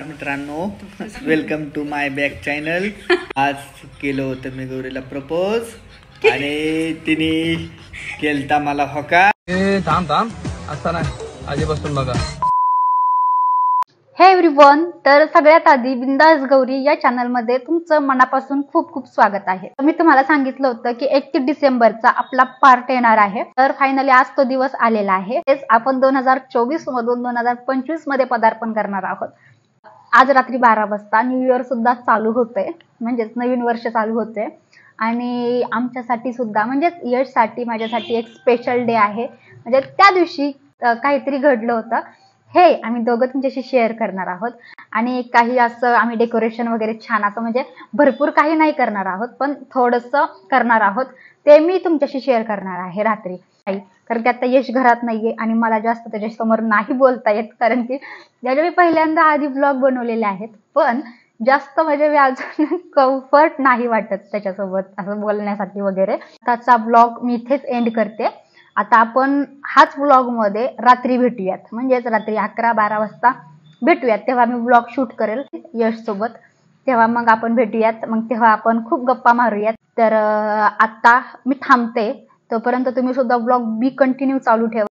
नमस्कार मित्रांनो, welcome to my back channel. आज केलं होतं मी गौरीला प्रपोज आणि तिने केलता मला होकार. थांब थांब असता नाही आधीपासून बघा. हे एव्हरीवन, तर सगळ्यात आधी बिंदास गौरी या चॅनलमध्ये तुमचं मनापासून खूप खूप स्वागत आहे. मी तुम्हाला सांगितलं होतं की 31 डिसेंबरचा आपला पार्ट येणार आहे. तर फायनली आज तो दिवस आलेला आहे. तेच आपण 2024 मधून 2025 मध्ये पदार्पण करणार आहोत. आज रात्री 12 वाजता न्यू इयर सुद्धा चालू होते, म्हणजेच नवीन वर्ष चालू होते. आणि आमच्यासाठी सुद्धा म्हणजेच यशसाठी माझ्यासाठी एक स्पेशल डे आहे. म्हणजे त्या दिवशी काहीतरी घडलं होतं, हे आम्ही दोघं तुमच्याशी शेअर करणार आहोत. आणि काही असं आम्ही डेकोरेशन वगैरे छान असं म्हणजे भरपूर काही नाही करणार आहोत, पण थोडंसं करणार आहोत. ते मी तुमच्याशी शेअर करणार आहे रात्री. कारण की आता यश घरात नाहीये आणि मला जास्त त्याच्यासमोर नाही बोलता येत, कारण की ज्याच्या मी पहिल्यांदा आधी ब्लॉग बनवलेले आहेत, पण जास्त म्हणजे मी अजून कम्फर्ट नाही वाटत त्याच्यासोबत असं बोलण्यासाठी वगैरे. त्याचा ब्लॉग मी इथेच एंड करते. आता आपण हाच ब्लॉग मध्ये रात्री भेटूयात, म्हणजेच रात्री 11-12 वाजता भेटूयात. तेव्हा मी ब्लॉग शूट करेल यश सोबत. तेव्हा मग आपण भेटूयात, मग तेव्हा आपण खूप गप्पा मारूयात. तर आता मी थांबते, तोपर्यंत तुम्ही सुद्धा ब्लॉग बी कंटिन्यू चालू ठेवा.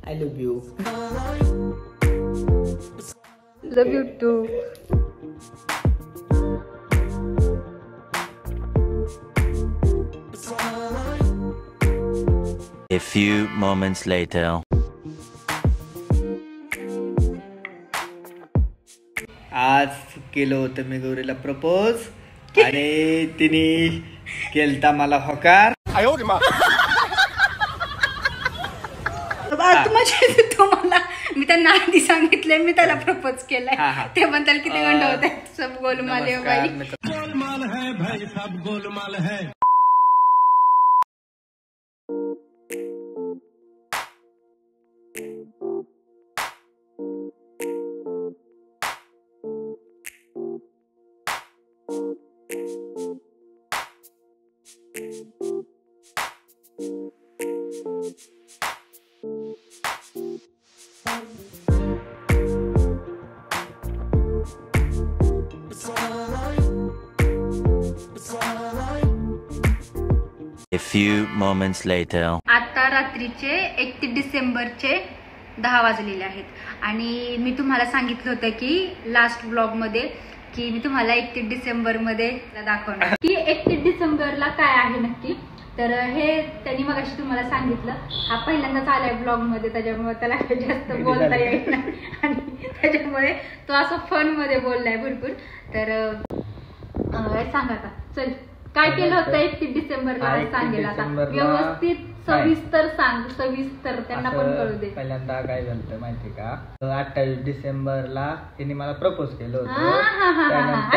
I love you. Love you too. A few moments later. आज केलं होतं मी गौरीला प्रपोज आणि तिने केलता मला होकार. तुम्हाला मी त्यांना आधी सांगितलंय मी त्याला प्रपोज केलाय. ते म्हणतात किती गंड होते, सब गोलमाल है भाई. गोलमाल है भाई, सब गोलमाल है. A few moments later. आता रात्रीचे 31 डिसेंबरचे 10 वाजलेले आहेत आणि मी तुम्हाला सांगितलं होतं की लास्ट ब्लॉग मध्ये की मी तुम्हाला 31 डिसेंबर मध्ये दाखवणार की 31 डिसेंबरला काय आहे नक्की. तर हे त्यांनी मगाशी तुम्हाला सांगितलं, हा पहिल्यांदाच आलाय ब्लॉग मध्ये, त्याच्यामुळे त्याला जास्त बोलता येईल आणि त्याच्यामुळे तो असं फन मध्ये बोललाय भरपूर. तर सांगा आता, चल काय केलं होतं 31 डिसेंबरला सांगेल आता व्यवस्थित सविस्तर सांग, सविस्तर त्यांना पण कळू दे. पहिल्यांदा काय झालं माहिती का, 28 डिसेंबरला तिने मला प्रपोज केलं होतं.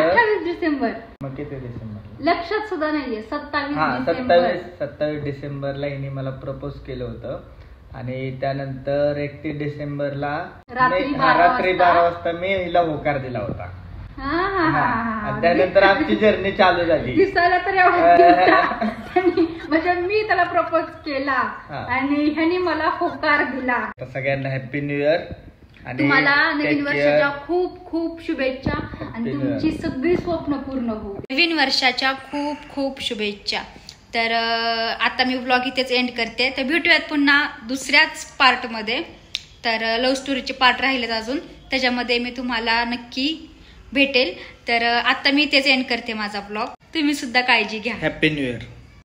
28 डिसेंबर मग किती डिसेंबर लक्षात सुद्धा नाहीये. 27 डिसेंबरला हिने मला प्रपोज केलं होतं आणि त्यानंतर 31 डिसेंबरला रात्री 12 वाजता मी हिला होकार दिला होता. त्यानंतर आमची जर्नी चालू झाली. दिसायला तर एवढा म्हणजे मी त्याला प्रपोज केला आणि ह्यानी मला होकार दिला. सगळ्यांना हॅपी न्यू इयर आणि तुम्हाला नवीन वर्षाच्या खूप खूप शुभेच्छा आणि तुमची सगळी स्वप्न पूर्ण हो. नवीन वर्षाच्या खूप खूप शुभेच्छा. तर आता मी ब्लॉग इथेच एंड करते. तर भेटूयात पुन्हा दुसऱ्याच पार्ट मध्ये. तर लव्ह स्टोरीचे पार्ट राहिलेत अजून, त्याच्यामध्ये मी तुम्हाला नक्की भेटेल. तर आता मी तेच एंड करते माझा ब्लॉग. तुम्ही सुद्धा काळजी घ्या. Happy new year.